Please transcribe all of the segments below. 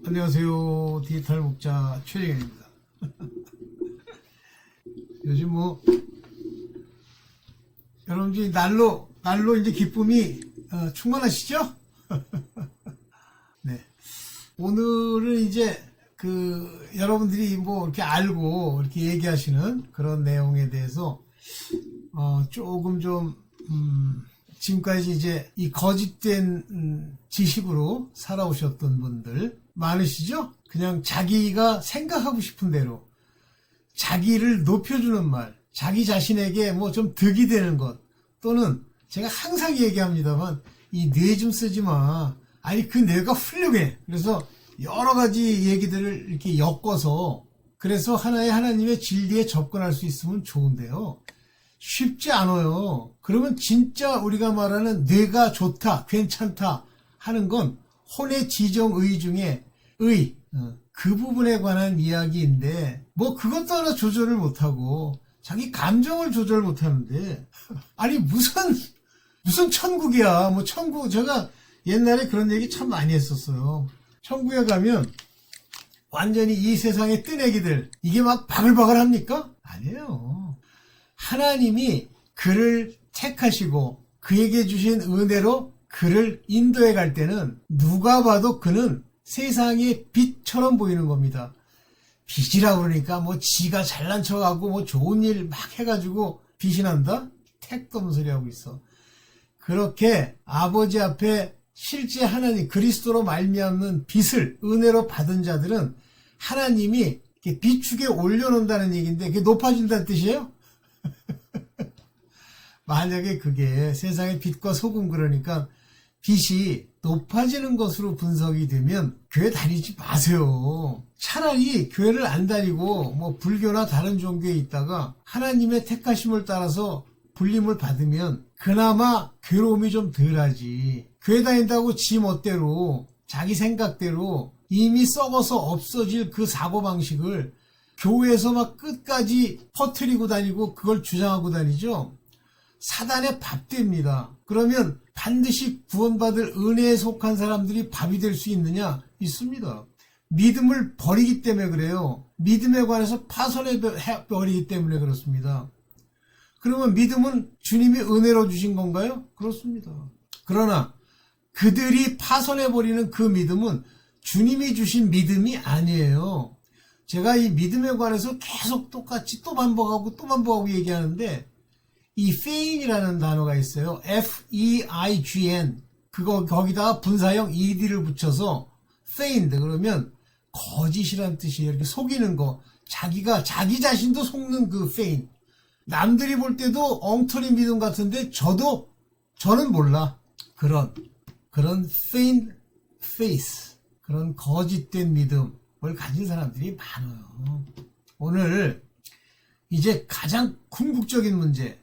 안녕하세요. 디지털 목자 최정현입니다. 요즘 여러분들이 날로 이제 기쁨이 충만하시죠? 네. 오늘은 이제 여러분들이 이렇게 알고 이렇게 얘기하시는 그런 내용에 대해서 조금 좀 지금까지 이제 이 거짓된 지식으로 살아오셨던 분들 많으시죠? 그냥 자기가 생각하고 싶은 대로 자기를 높여주는 말, 자기 자신에게 좀 득이 되는 것, 또는 제가 항상 얘기합니다만 이 뇌 좀 쓰지 마. 아니 그 뇌가 훌륭해. 그래서 여러 가지 얘기들을 이렇게 엮어서 그래서 하나님의 진리에 접근할 수 있으면 좋은데요. 쉽지 않아요. 그러면 진짜 우리가 말하는 뇌가 좋다, 괜찮다 하는 건 혼의 지정의 중에 그 부분에 관한 이야기인데 그것도 하나 조절을 못하고 자기 감정을 조절 못하는데 아니 무슨 천국이야. 천국 제가 옛날에 그런 얘기 참 많이 했었어요. 천국에 가면 완전히 이 세상의 뜨내기들 이게 막 바글바글 합니까? 아니에요. 하나님이 그를 택하시고 그에게 주신 은혜로 그를 인도해 갈 때는 누가 봐도 그는 세상의 빛처럼 보이는 겁니다. 빛이라 그러니까 지가 잘난 척하고 좋은 일 막 해가지고 빛이 난다? 택도 없는 소리 하고 있어. 그렇게 아버지 앞에 실제 하나님 그리스도로 말미암는 빛을 은혜로 받은 자들은 하나님이 이렇게 비축에 올려놓는다는 얘기인데 그게 높아진다는 뜻이에요? 만약에 그게 세상의 빛과 소금 그러니까 빛이 높아지는 것으로 분석이 되면 교회 다니지 마세요. 차라리 교회를 안 다니고 불교나 다른 종교에 있다가 하나님의 택하심을 따라서 불림을 받으면 그나마 괴로움이 좀 덜하지. 교회 다닌다고 지 멋대로 자기 생각대로 이미 썩어서 없어질 그 사고방식을 교회에서 막 끝까지 퍼뜨리고 다니고 그걸 주장하고 다니죠. 사단의 밥됩니다. 그러면 반드시 구원받을 은혜에 속한 사람들이 밥이 될 수 있느냐? 있습니다. 믿음을 버리기 때문에 그래요. 믿음에 관해서 파손해 버리기 때문에 그렇습니다. 그러면 믿음은 주님이 은혜로 주신 건가요? 그렇습니다. 그러나 그들이 파손해버리는 그 믿음은 주님이 주신 믿음이 아니에요. 제가 이 믿음에 관해서 계속 똑같이 또 반복하고 얘기하는데 이 feign 단어가 있어요. F-E-I-G-N 거기다가 분사형 ed를 붙여서 feigned 그러면 거짓이란 뜻이에요. 이렇게 속이는 거. 자기 자신도 속는 그 feign. 남들이 볼 때도 엉터리 믿음 같은데 저는 몰라. 그런 feigned faith, 그런 거짓된 믿음을 가진 사람들이 많아요. 오늘 이제 가장 궁극적인 문제를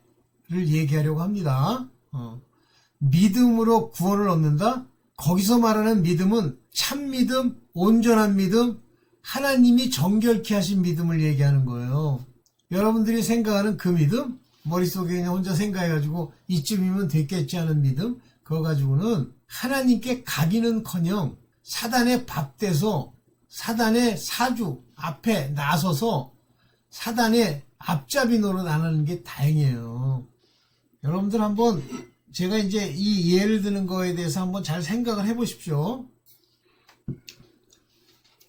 얘기하려고 합니다. 믿음으로 구원을 얻는다? 거기서 말하는 믿음은 참 믿음, 온전한 믿음, 하나님이 정결케 하신 믿음을 얘기하는 거예요. 여러분들이 생각하는 그 믿음, 머릿속에 그냥 혼자 생각해가지고 이쯤이면 됐겠지 하는 믿음, 그거 가지고는 하나님께 가기는커녕 사단의 밥돼서 사단의 사주 앞에 나서서 사단의 앞잡이 노릇 안 하는 게 다행이에요. 여러분들 한번 제가 이제 이 예를 드는 거에 대해서 한번 잘 생각을 해보십시오.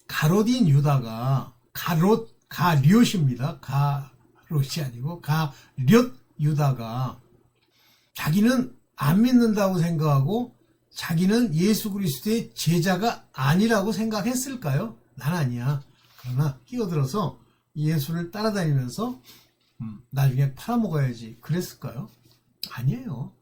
가롯인 유다가 가룟입니다. 가롯이 아니고 가룟 유다가 자기는 안 믿는다고 생각하고 자기는 예수 그리스도의 제자가 아니라고 생각했을까요? 난 아니야. 그러나 끼어들어서 예수를 따라다니면서 나중에 팔아먹어야지 그랬을까요? 아니에요.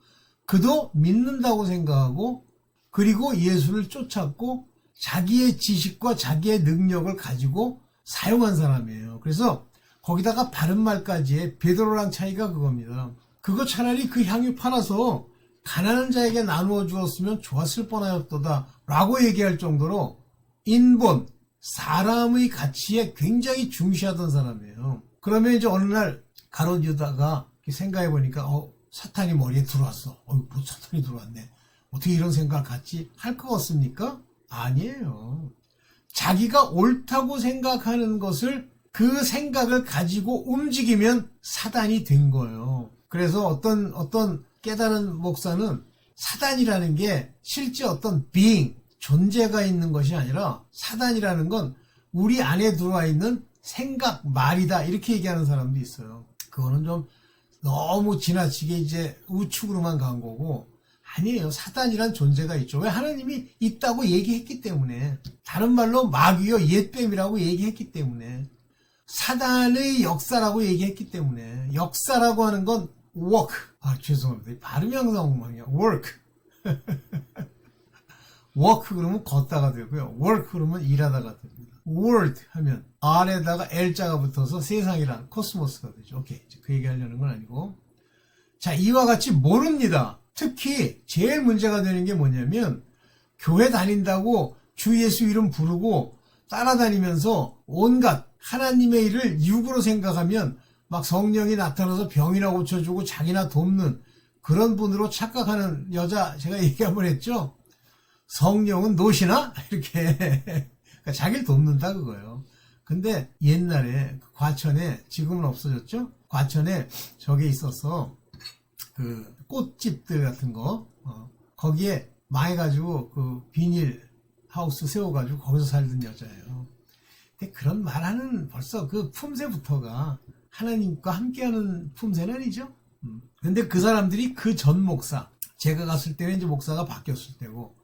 그도 믿는다고 생각하고 그리고 예수를 쫓았고 자기의 지식과 자기의 능력을 가지고 사용한 사람이에요. 그래서 거기다가 바른 말까지 해. 베드로랑 차이가 그겁니다. 그거 차라리 그 향유 팔아서 가난한 자에게 나누어 주었으면 좋았을 뻔하였도다 라고 얘기할 정도로 인본, 사람의 가치에 굉장히 중시하던 사람이에요. 그러면 이제 어느 날 가롯 유다가 생각해 보니까 사탄이 머리에 들어왔어. 사탄이 들어왔네. 어떻게 이런 생각을 갖지? 할 것 같습니까? 아니에요. 자기가 옳다고 생각하는 것을 그 생각을 가지고 움직이면 사단이 된 거예요. 그래서 어떤 깨달은 목사는 사단이라는 게 실제 어떤 being, 존재가 있는 것이 아니라 사단이라는 건 우리 안에 들어와 있는 생각, 말이다. 이렇게 얘기하는 사람도 있어요. 그거는 좀 너무 지나치게 이제 우측으로만 간 거고, 아니에요. 사단이란 존재가 있죠. 왜? 하나님이 있다고 얘기했기 때문에. 다른 말로 마귀요 옛뱀이라고 얘기했기 때문에. 사단의 역사라고 얘기했기 때문에. 역사라고 하는 건 work. 죄송합니다. 발음이 항상 엉망이야. work. work 그러면 걷다가 되고요. work 그러면 일하다가 됩니다. world 하면 R에다가 L자가 붙어서 세상이란 코스모스가 되죠. 오케이. 그 얘기 하려는 건 아니고. 자, 이와 같이 모릅니다. 특히 제일 문제가 되는 게 뭐냐면 교회 다닌다고 주 예수 이름 부르고 따라다니면서 온갖 하나님의 일을 육으로 생각하면 막 성령이 나타나서 병이나 고쳐주고 자기나 돕는 그런 분으로 착각하는 여자 제가 얘기 한번 했죠. 성령은 노시나? 이렇게 그러니까 자기를 돕는다 그거예요. 근데 옛날에 과천에 지금은 없어졌죠. 과천에 저게 있었어. 그 꽃집들 같은 거 거기에 망해가지고 그 비닐 하우스 세워가지고 거기서 살던 여자예요. 근데 그런 말하는 벌써 그 품새부터가 하나님과 함께하는 품새는 아니죠. 근데 그 사람들이 그 전 목사, 제가 갔을 때는 이제 목사가 바뀌었을 때고,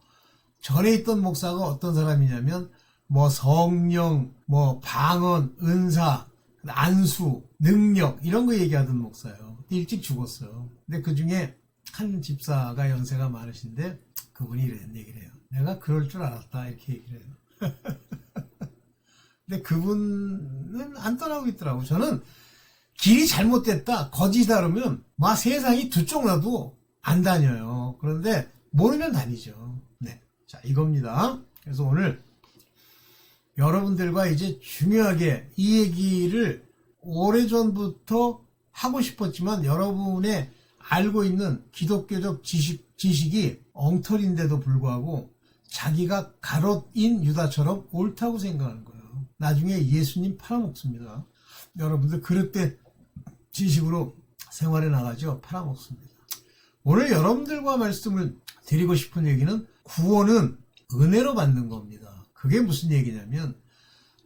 전에 있던 목사가 어떤 사람이냐면 뭐 성령, 뭐 방언, 은사, 안수, 능력 이런 거 얘기하던 목사예요. 일찍 죽었어요. 근데 그 중에 한 집사가 연세가 많으신데 그분이 이런 얘기를 해요. 내가 그럴 줄 알았다 이렇게 얘기를 해요. 근데 그분은 안 떠나고 있더라고. 저는 길이 잘못됐다, 거짓이다 그러면 막 세상이 두 쪽 나도 안 다녀요. 그런데 모르면 다니죠. 네, 자 이겁니다. 그래서 오늘 여러분들과 이제 중요하게 이 얘기를 오래전부터 하고 싶었지만 여러분의 알고 있는 기독교적 지식이 엉터리인데도 불구하고 자기가 가롯인 유다처럼 옳다고 생각하는 거예요. 나중에 예수님 팔아먹습니다. 여러분들 그릇된 지식으로 생활해 나가죠. 팔아먹습니다. 오늘 여러분들과 말씀을 드리고 싶은 얘기는 구원은 은혜로 받는 겁니다. 그게 무슨 얘기냐면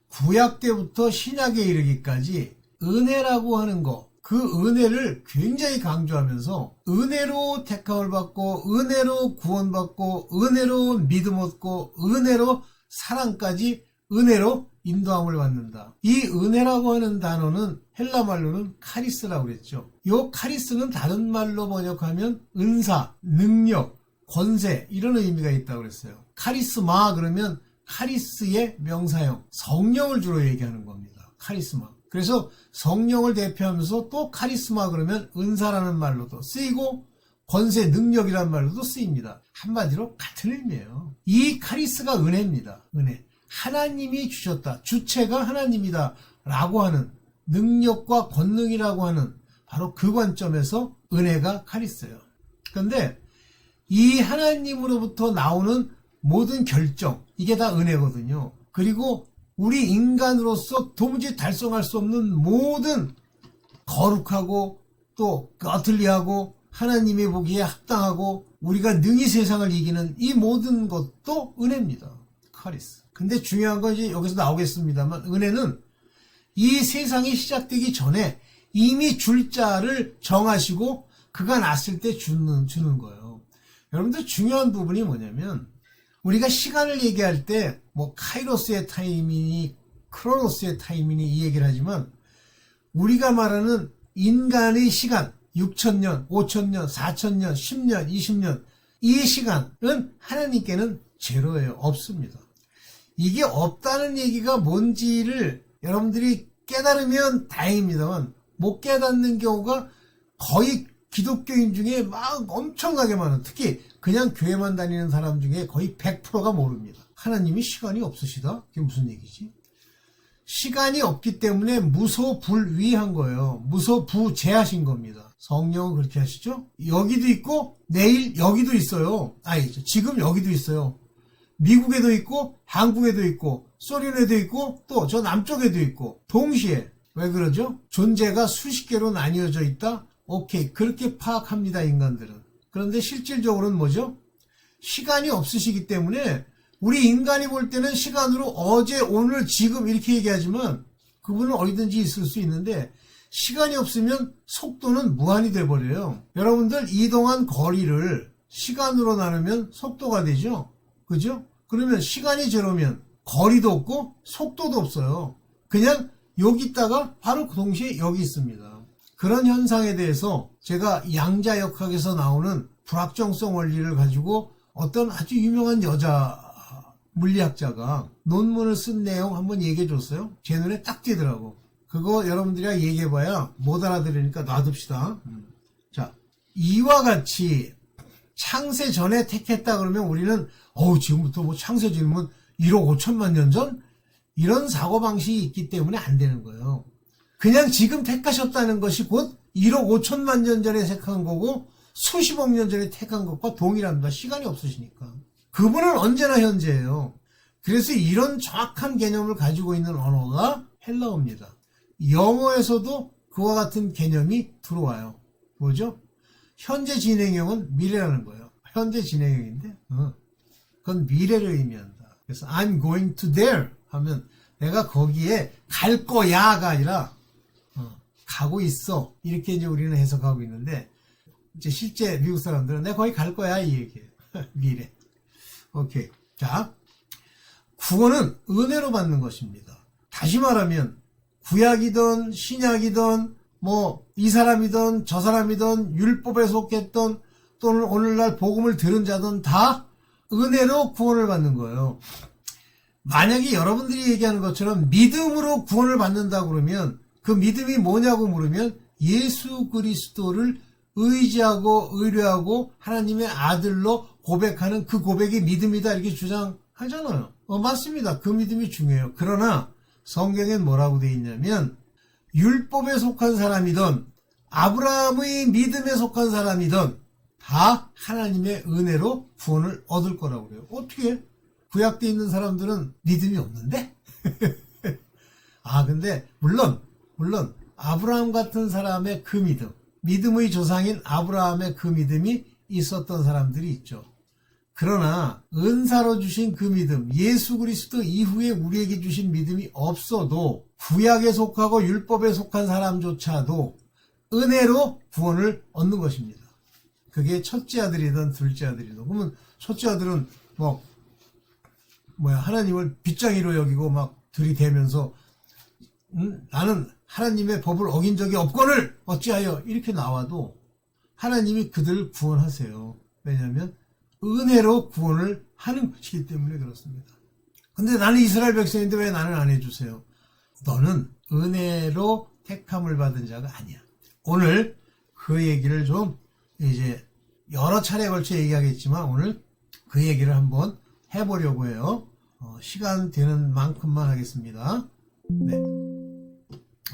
구약 때부터 신약에 이르기까지 은혜라고 하는 거, 그 은혜를 굉장히 강조하면서 은혜로 택함을 받고 은혜로 구원받고 은혜로 믿음 얻고 은혜로 사랑까지 은혜로 인도함을 받는다. 이 은혜라고 하는 단어는 헬라 말로는 카리스라고 그랬죠. 이 카리스는 다른 말로 번역하면 은사, 능력, 권세 이런 의미가 있다고 그랬어요. 카리스마 그러면 카리스의 명사형, 성령을 주로 얘기하는 겁니다. 카리스마. 그래서 성령을 대표하면서 또 카리스마 그러면 은사라는 말로도 쓰이고 권세, 능력이라는 말로도 쓰입니다. 한마디로 같은 의미예요. 이 카리스가 은혜입니다. 은혜. 하나님이 주셨다. 주체가 하나님이다. 라고 하는 능력과 권능이라고 하는 바로 그 관점에서 은혜가 카리스예요. 그런데 이 하나님으로부터 나오는 모든 결정, 이게 다 은혜거든요. 그리고 우리 인간으로서 도무지 달성할 수 없는 모든 거룩하고 또 거틀리하고 하나님의 보기에 합당하고 우리가 능히 세상을 이기는 이 모든 것도 은혜입니다. 카리스. 근데 중요한 건 이제 여기서 나오겠습니다만 은혜는 이 세상이 시작되기 전에 이미 줄 자를 정하시고 그가 났을 때 주는 거예요. 여러분들 중요한 부분이 뭐냐면 우리가 시간을 얘기할 때 뭐 카이로스의 타임이니 크로노스의 타임이니 이 얘기를 하지만 우리가 말하는 인간의 시간 6,000년, 5,000년, 4,000년, 10년, 20년 이 시간은 하나님께는 제로예요. 없습니다. 이게 없다는 얘기가 뭔지를 여러분들이 깨달으면 다행입니다만 못 깨닫는 경우가 거의 기독교인 중에 막 엄청나게 많은, 특히 그냥 교회만 다니는 사람 중에 거의 100%가 모릅니다. 하나님이 시간이 없으시다? 그게 무슨 얘기지? 시간이 없기 때문에 무소불위한 거예요. 무소부재하신 겁니다. 성령은 그렇게 하시죠? 여기도 있고 내일 여기도 있어요. 지금 여기도 있어요. 미국에도 있고 한국에도 있고 소련에도 있고 또 저 남쪽에도 있고 동시에. 왜 그러죠? 존재가 수십 개로 나뉘어져 있다? 오케이, 그렇게 파악합니다, 인간들은. 그런데 실질적으로는 뭐죠? 시간이 없으시기 때문에 우리 인간이 볼 때는 시간으로 어제, 오늘, 지금 이렇게 얘기하지만 그분은 어디든지 있을 수 있는데 시간이 없으면 속도는 무한이 돼버려요. 여러분들 이동한 거리를 시간으로 나누면 속도가 되죠? 그죠? 그러면 시간이 제로면 거리도 없고 속도도 없어요. 그냥 여기 있다가 바로 동시에 여기 있습니다. 그런 현상에 대해서 제가 양자역학에서 나오는 불확정성 원리를 가지고 어떤 아주 유명한 여자 물리학자가 논문을 쓴 내용 한번 얘기해 줬어요. 제 눈에 딱 띄더라고. 그거 여러분들이랑 얘기해봐야 못 알아들으니까 놔둡시다. 자, 이와 같이 창세 전에 택했다 그러면 우리는 지금부터 뭐 창세 지으면 1억 5천만 년 전? 이런 사고방식이 있기 때문에 안 되는 거예요. 그냥 지금 택하셨다는 것이 곧 1억 5천만 년 전에 택한 거고 수십억 년 전에 택한 것과 동일합니다. 시간이 없으시니까. 그분은 언제나 현재예요. 그래서 이런 정확한 개념을 가지고 있는 언어가 헬라어입니다. 영어에서도 그와 같은 개념이 들어와요. 뭐죠? 현재 진행형은 미래라는 거예요. 현재 진행형인데 그건 미래를 의미한다. 그래서 I'm going to there 하면 내가 거기에 갈 거야가 아니라 가고 있어. 이렇게 이제 우리는 해석하고 있는데 이제 실제 미국 사람들은 내가 거기 갈 거야 이 얘기예요. 미래. 오케이. 자, 구원은 은혜로 받는 것입니다. 다시 말하면 구약이든 신약이든 뭐 이 사람이든 저 사람이든 율법에 속했던 또는 오늘날 복음을 들은 자든 다 은혜로 구원을 받는 거예요. 만약에 여러분들이 얘기하는 것처럼 믿음으로 구원을 받는다 그러면 그 믿음이 뭐냐고 물으면 예수 그리스도를 의지하고 의뢰하고 하나님의 아들로 고백하는 그 고백이 믿음이다 이렇게 주장하잖아요. 맞습니다. 그 믿음이 중요해요. 그러나 성경엔 뭐라고 되어 있냐면 율법에 속한 사람이든 아브라함의 믿음에 속한 사람이든 다 하나님의 은혜로 구원을 얻을 거라고 그래요. 어떻게? 구약되어 있는 사람들은 믿음이 없는데? 근데 물론 아브라함 같은 사람의 그 믿음의 조상인 아브라함의 그 믿음이 있었던 사람들이 있죠. 그러나 은사로 주신 그 믿음, 예수 그리스도 이후에 우리에게 주신 믿음이 없어도 구약에 속하고 율법에 속한 사람조차도 은혜로 구원을 얻는 것입니다. 그게 첫째 아들이든 둘째 아들이든. 그러면 첫째 아들은 하나님을 빗장이로 여기고 막 들이대면서 나는 하나님의 법을 어긴 적이 없거늘 어찌하여 이렇게 나와도 하나님이 그들을 구원하세요. 왜냐하면 은혜로 구원을 하는 것이기 때문에 그렇습니다. 근데 나는 이스라엘 백성인데 왜 나는 안 해주세요? 너는 은혜로 택함을 받은 자가 아니야. 오늘 그 얘기를 좀 이제 여러 차례에 걸쳐 얘기하겠지만 오늘 그 얘기를 한번 해보려고 해요. 시간 되는 만큼만 하겠습니다. 네.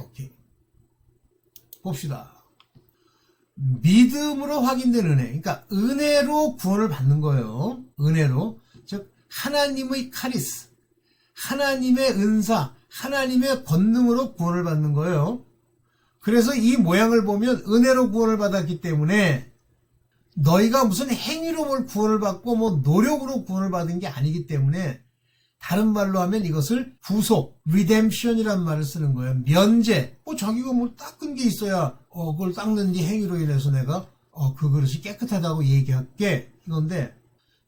오케이. 봅시다. 믿음으로 확인된 은혜. 그러니까 은혜로 구원을 받는 거예요. 은혜로. 즉 하나님의 카리스, 하나님의 은사, 하나님의 권능으로 구원을 받는 거예요. 그래서 이 모양을 보면 은혜로 구원을 받았기 때문에 너희가 무슨 행위로 뭘 구원을 받고 뭐 노력으로 구원을 받은 게 아니기 때문에 다른 말로 하면 이것을 구속, redemption이라는 말을 쓰는 거예요. 면제. 자기가 뭘 닦은 게 있어야 그걸 닦는 네 행위로 인해서 내가 그 그릇이 깨끗하다고 얘기할게. 이건데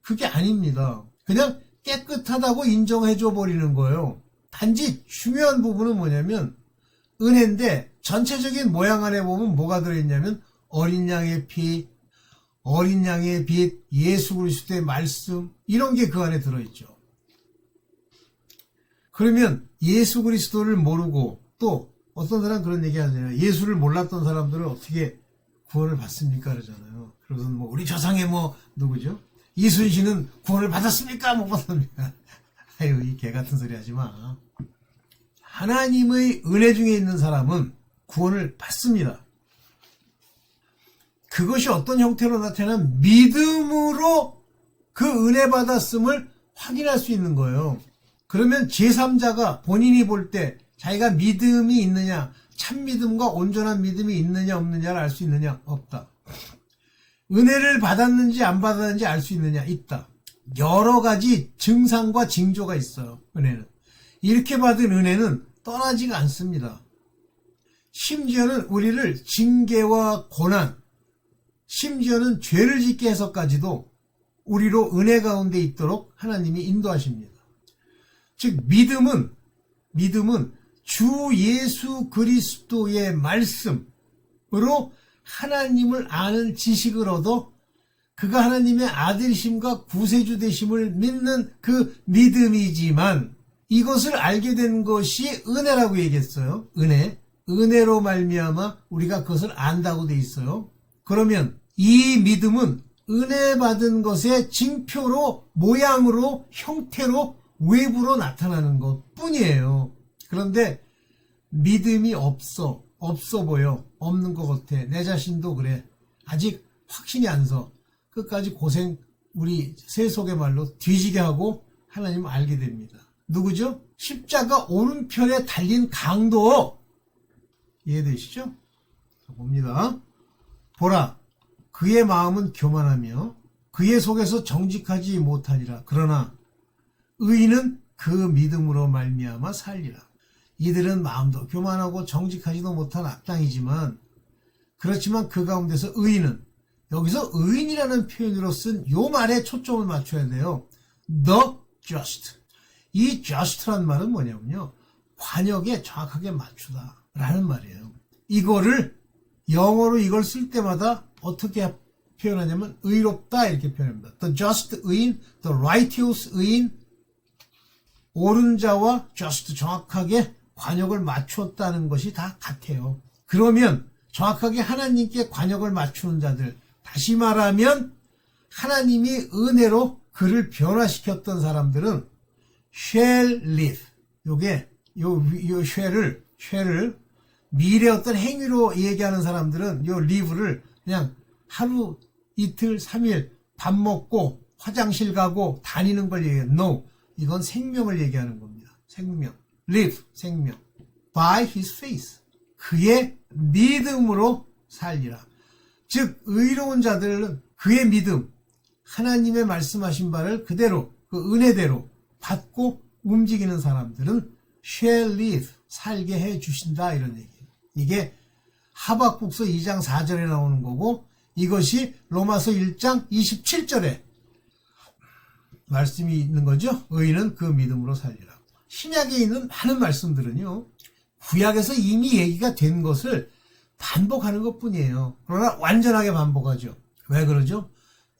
그게 아닙니다. 그냥 깨끗하다고 인정해줘 버리는 거예요. 단지 중요한 부분은 뭐냐면 은혜인데 전체적인 모양 안에 보면 뭐가 들어있냐면 어린 양의 피, 어린 양의 빛, 예수 그리스도의 말씀 이런 게 그 안에 들어있죠. 그러면 예수 그리스도를 모르고 또 어떤 사람 그런 얘기 하잖아요. 예수를 몰랐던 사람들은 어떻게 구원을 받습니까? 그러잖아요. 그래서 우리 조상의 누구죠? 이순신은 구원을 받았습니까? 못 받았습니까? 아유, 이 개 같은 소리 하지 마. 하나님의 은혜 중에 있는 사람은 구원을 받습니다. 그것이 어떤 형태로 나타나면 믿음으로 그 은혜 받았음을 확인할 수 있는 거예요. 그러면 제3자가 본인이 볼 때 자기가 믿음이 있느냐, 참 믿음과 온전한 믿음이 있느냐 없느냐를 알 수 있느냐? 없다. 은혜를 받았는지 안 받았는지 알 수 있느냐? 있다. 여러 가지 증상과 징조가 있어요. 은혜는. 이렇게 받은 은혜는 떠나지가 않습니다. 심지어는 우리를 징계와 고난, 심지어는 죄를 짓게 해서까지도 우리로 은혜 가운데 있도록 하나님이 인도하십니다. 즉 믿음은 주 예수 그리스도의 말씀으로 하나님을 아는 지식을 얻어 그가 하나님의 아들이심과 구세주 되심을 믿는 그 믿음이지만, 이것을 알게 된 것이 은혜라고 얘기했어요. 은혜로 말미암아 우리가 그것을 안다고 돼 있어요. 그러면 이 믿음은 은혜 받은 것의 징표로, 모양으로, 형태로, 외부로 나타나는 것 뿐이에요. 그런데 믿음이 없어 보여, 없는 것 같아, 내 자신도 그래, 아직 확신이 안 서, 끝까지 고생, 우리 세속의 말로 뒤지게 하고 하나님을 알게 됩니다. 누구죠? 십자가 오른편에 달린 강도. 이해되시죠? 자, 봅니다. 보라, 그의 마음은 교만하며 그의 속에서 정직하지 못하리라. 그러나 의인은 그 믿음으로 말미암아 살리라. 이들은 마음도 교만하고 정직하지도 못한 악당이지만, 그렇지만 그 가운데서 의인은, 여기서 의인이라는 표현으로 쓴 요 말에 초점을 맞춰야 돼요. The just. 이 just란 말은 뭐냐면요, 관역에 정확하게 맞추다 라는 말이에요. 이거를 영어로 이걸 쓸 때마다 어떻게 표현하냐면 의롭다 이렇게 표현합니다. The just 의인, the righteous 의인, 옳은 자와 just 정확하게 관역을 맞추었다는 것이 다 같아요. 그러면 정확하게 하나님께 관역을 맞추는 자들, 다시 말하면 하나님이 은혜로 그를 변화시켰던 사람들은 shall live. 요게 요 shall을 미래 어떤 행위로 얘기하는 사람들은 요 live를 그냥 하루, 이틀, 3일 밥 먹고 화장실 가고 다니는 걸 얘기해요. No. 이건 생명을 얘기하는 겁니다. 생명. live. 생명. by his faith. 그의 믿음으로 살리라. 즉 의로운 자들은 그의 믿음, 하나님의 말씀하신 바를 그대로, 그 은혜대로 받고 움직이는 사람들은 shall live, 살게 해 주신다, 이런 얘기예요. 이게 하박국서 2장 4절에 나오는 거고, 이것이 로마서 1장 27절에 말씀이 있는 거죠. 의인은 그 믿음으로 살리라. 신약에 있는 많은 말씀들은요, 구약에서 이미 얘기가 된 것을 반복하는 것 뿐이에요. 그러나 완전하게 반복하죠. 왜 그러죠?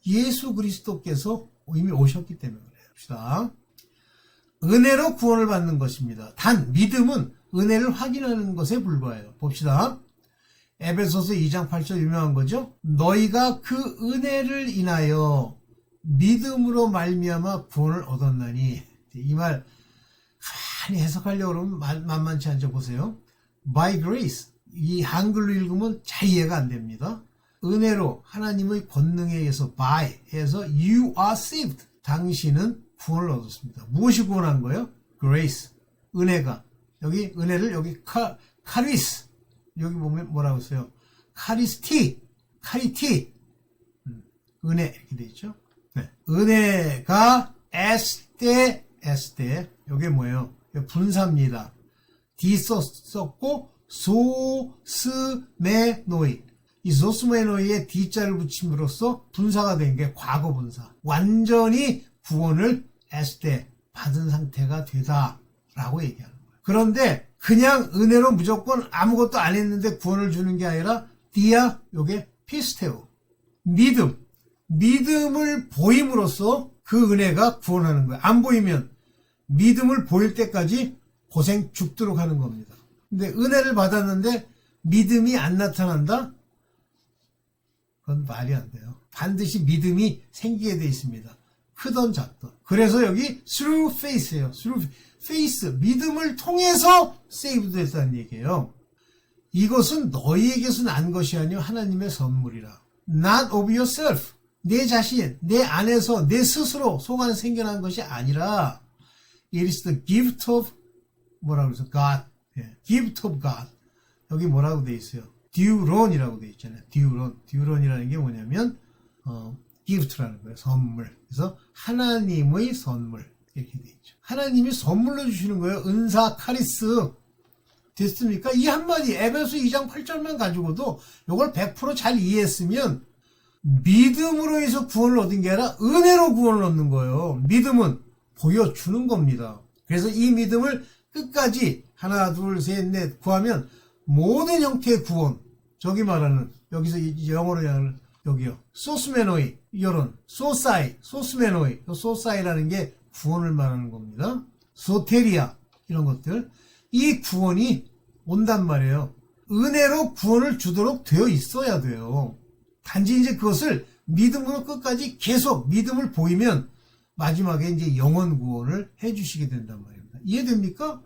예수 그리스도께서 이미 오셨기 때문에 그래요. 봅시다. 은혜로 구원을 받는 것입니다. 단 믿음은 은혜를 확인하는 것에 불과해요. 봅시다. 에베소서 2장 8절 유명한 거죠. 너희가 그 은혜를 인하여 믿음으로 말미암아 구원을 얻었나니. 이 말 가만히 해석하려고 그러면 만만치 않죠. 보세요. By grace. 이 한글로 읽으면 잘 이해가 안 됩니다. 은혜로, 하나님의 권능에 의해서 by 해서 you are saved. 당신은 구원을 얻었습니다. 무엇이 구원한 거예요? grace. 은혜가. 여기 은혜를 여기 카리스. 여기 보면 뭐라고 써요? 카리스티. 은혜 이렇게 돼 있죠. 네. 은혜가 에스테. 이게 뭐예요? 분사입니다. 디 썼고 소스메노이. 이 소스메노이에 D자를 붙임으로써 분사가 된 게 과거 분사. 완전히 구원을 에스테 받은 상태가 되다라고 얘기하는 거예요. 그런데 그냥 은혜로 무조건 아무것도 안 했는데 구원을 주는 게 아니라 디아, 요게 피스테오. 믿음을 보임으로써 그 은혜가 구원하는 거예요. 안 보이면 믿음을 보일 때까지 고생 죽도록 하는 겁니다. 근데 은혜를 받았는데 믿음이 안 나타난다? 그건 말이 안 돼요. 반드시 믿음이 생기게 돼 있습니다. 크던 작던. 그래서 여기 through faith예요. through faith. 믿음을 통해서 saved 됐다는 얘기예요. 이것은 너희에게서 난 것이 아니요 하나님의 선물이라. Not of yourself. 내 자신, 내 안에서 내 스스로 속 안에 생겨난 것이 아니라 it is the gift of 뭐라고 그래서 God, gift of God. 여기 뭐라고 돼 있어요? 듀론이라고 돼 있잖아요. 듀론이라는 게 뭐냐면 gift라는 거예요. 선물. 그래서 하나님의 선물 이렇게 돼 있죠. 하나님이 선물로 주시는 거예요. 은사, 카리스. 됐습니까? 이 한마디 에베소 2장 8절만 가지고도 이걸 100% 잘 이해했으면 믿음으로 해서 구원을 얻은 게 아니라 은혜로 구원을 얻는 거예요. 믿음은 보여주는 겁니다. 그래서 이 믿음을 끝까지 하나, 둘, 셋, 넷 구하면 모든 형태의 구원, 저기 말하는 여기서 영어로 하는 여기요. 소스메노이, 이런 소스메노이, 소사이라는 게 구원을 말하는 겁니다. 소테리아 이런 것들. 이 구원이 온단 말이에요. 은혜로 구원을 주도록 되어 있어야 돼요. 단지 이제 그것을 믿음으로 끝까지 계속 믿음을 보이면 마지막에 이제 영원 구원을 해주시게 된단 말입니다. 이해됩니까?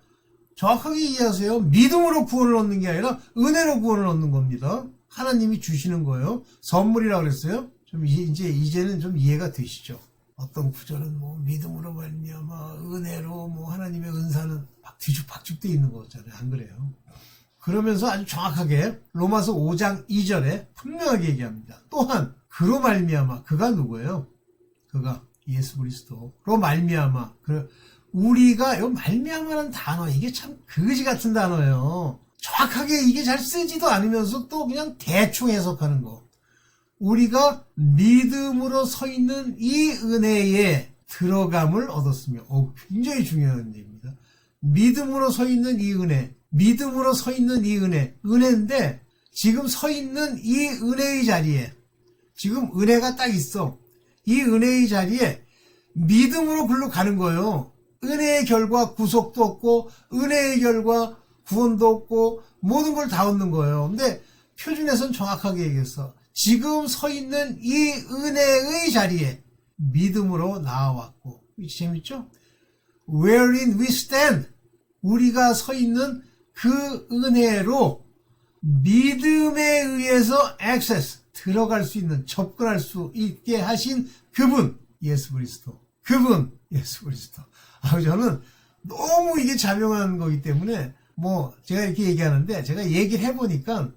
정확하게 이해하세요. 믿음으로 구원을 얻는 게 아니라 은혜로 구원을 얻는 겁니다. 하나님이 주시는 거예요. 선물이라고 그랬어요. 좀 이제는 좀 이해가 되시죠? 어떤 구절은 뭐 믿음으로 말미암아 은혜로 뭐 하나님의 은사는 막 뒤죽박죽 돼 있는 거잖아요. 안 그래요? 그러면서 아주 정확하게 로마서 5장 2절에 분명하게 얘기합니다. 또한 그로 말미암아 그가 누구예요? 그가 예수 그리스도로 말미암아 우리가 요 말미암아라는 단어 이게 참 거지 같은 단어예요. 정확하게 이게 잘 쓰지도 않으면서 또 그냥 대충 해석하는 거. 우리가 믿음으로 서 있는 이 은혜에 들어감을 얻었으며 굉장히 중요한 얘기입니다. 믿음으로 서 있는 이 은혜, 믿음으로 서 있는 이 은혜인데 지금 서 있는 이 은혜의 자리에 지금 은혜가 딱 있어. 이 은혜의 자리에 믿음으로 글로 가는 거예요. 은혜의 결과 구속도 얻고 은혜의 결과 구원도 얻고 모든 걸 다 얻는 거예요. 근데 표준에서는 정확하게 얘기했어. 지금 서 있는 이 은혜의 자리에 믿음으로 나아왔고. 재밌죠? Wherein we stand. 우리가 서 있는 그 은혜로 믿음에 의해서 access, 들어갈 수 있는, 접근할 수 있게 하신 그분, 예수 그리스도. 그분, 예수 그리스도. 저는 너무 이게 자명한 거기 때문에 뭐 제가 이렇게 얘기하는데 제가 얘기를 해보니까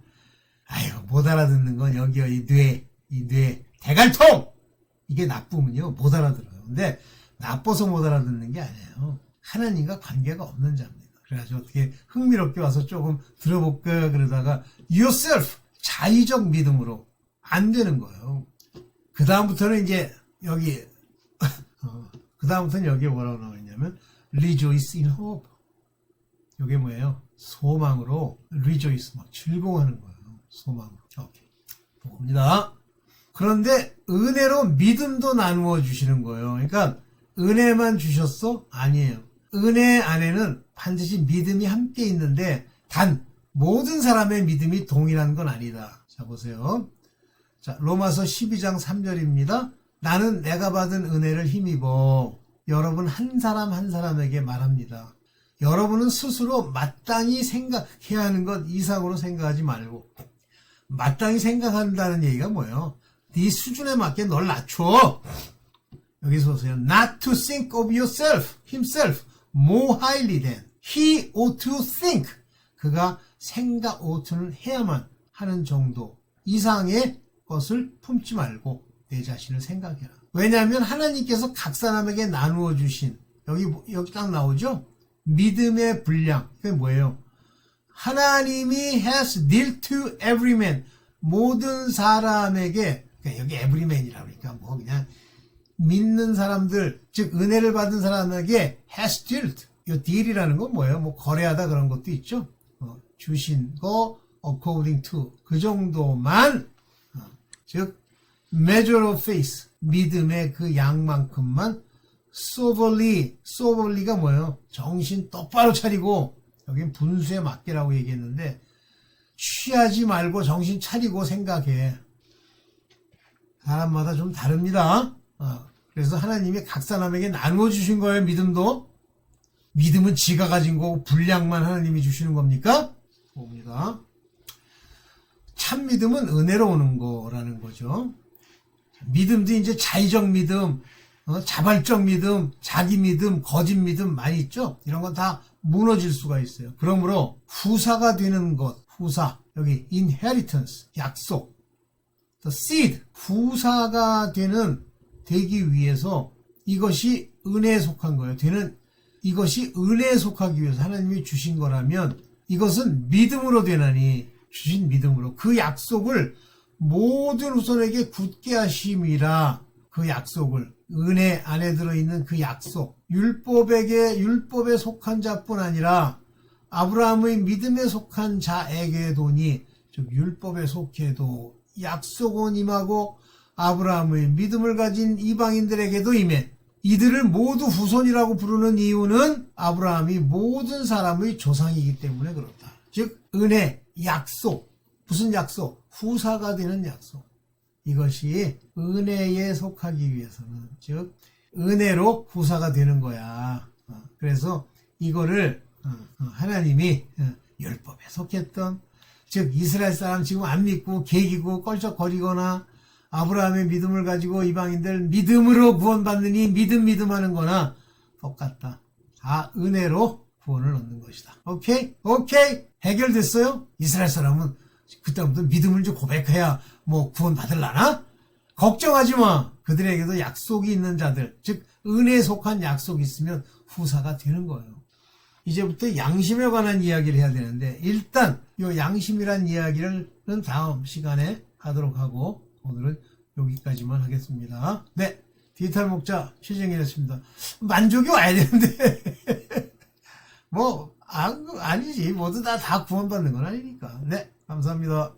못 알아듣는 건 여기요. 이 뇌, 대갈통! 이게 나쁘면요. 못 알아들어요. 근데 나빠서 못 알아듣는 게 아니에요. 하나님과 관계가 없는 자입니다. 그래가지고 어떻게 흥미롭게 와서 조금 들어볼까 그러다가 yourself, 자의적 믿음으로 안 되는 거예요. 그 다음부터는 이제 여기 그 다음부터는 여기에 뭐라고 나와 있냐면 rejoice in hope. 이게 뭐예요? 소망으로 rejoice, 막 즐거워하는 거예요. 소망으로. 오케이. 봅니다. 그런데 은혜로 믿음도 나누어 주시는 거예요. 그러니까 은혜만 주셨어? 아니에요. 은혜 안에는 반드시 믿음이 함께 있는데 단 모든 사람의 믿음이 동일한 건 아니다. 자, 보세요. 자, 로마서 12장 3절입니다. 나는 내가 받은 은혜를 힘입어 여러분 한 사람 한 사람에게 말합니다. 여러분은 스스로 마땅히 생각해야 하는 것 이상으로 생각하지 말고, 마땅히 생각한다는 얘기가 뭐예요? 네 수준에 맞게 널 낮춰. 여기서 보세요. Not to think of yourself, himself, more highly than. He ought to think. 그가 생각 ought 해야만 하는 정도 이상의 것을 품지 말고 내 자신을 생각해라. 왜냐하면 하나님께서 각 사람에게 나누어 주신, 여기 딱 나오죠? 믿음의 분량. 그게 뭐예요? 하나님이 has dealt to every man. 모든 사람에게, 그러니까 여기 every man이라고 그러니까 뭐 그냥 믿는 사람들, 즉 은혜를 받은 사람에게 has dealt. 이 deal이라는 건 뭐예요? 뭐 거래하다 그런 것도 있죠. 주신 거 according to 그 정도만, 즉 measure of faith, 믿음의 그 양만큼만 soberly가 뭐예요? 정신 똑바로 차리고, 여긴 분수에 맡기라고 얘기했는데 취하지 말고 정신 차리고 생각해. 사람마다 좀 다릅니다. 그래서 하나님이 각 사람에게 나누어 주신 거예요. 믿음도. 믿음은 지가 가진 거고 분량만 하나님이 주시는 겁니까? 봅니다. 참 믿음은 은혜로 오는 거라는 거죠. 믿음도 이제 자의적 믿음, 자발적 믿음, 자기 믿음, 거짓 믿음 많이 있죠? 이런 건 다 무너질 수가 있어요. 그러므로 후사가 되는 것, 후사, 여기 inheritance, 약속, the seed, 후사가 되기 위해서 이것이 은혜에 속한 거예요. 이것이 은혜에 속하기 위해서 하나님이 주신 거라면 이것은 믿음으로 되나니, 주신 믿음으로 그 약속을 모든 후손에게 굳게 하심이라. 그 약속을, 은혜 안에 들어있는 그 약속, 율법에 속한 자뿐 아니라 아브라함의 믿음에 속한 자에게도니, 즉 율법에 속해도 약속은 임하고 아브라함의 믿음을 가진 이방인들에게도 임해. 이들을 모두 후손이라고 부르는 이유는 아브라함이 모든 사람의 조상이기 때문에 그렇다. 즉 은혜, 약속, 무슨 약속? 후사가 되는 약속. 이것이 은혜에 속하기 위해서는, 즉 은혜로 후사가 되는 거야. 그래서 이거를 하나님이 율법에 속했던, 즉 이스라엘 사람 지금 안 믿고 개기고 껄쩍거리거나 아브라함의 믿음을 가지고 이방인들 믿음으로 구원받느니 믿음 하는 거나 똑같다. 다 은혜로 구원을 얻는 것이다. 오케이? 해결됐어요? 이스라엘 사람은 그때부터 믿음을 좀 고백해야 뭐 구원받을라나? 걱정하지 마. 그들에게도 약속이 있는 자들, 즉 은혜에 속한 약속이 있으면 후사가 되는 거예요. 이제부터 양심에 관한 이야기를 해야 되는데, 일단 이 양심이란 이야기는 다음 시간에 하도록 하고 오늘은 여기까지만 하겠습니다. 네, 디지털 목자 최정희였습니다. 만족이 와야 되는데 뭐 아니지, 모두 다 구원받는 건 아니니까. 네, 감사합니다.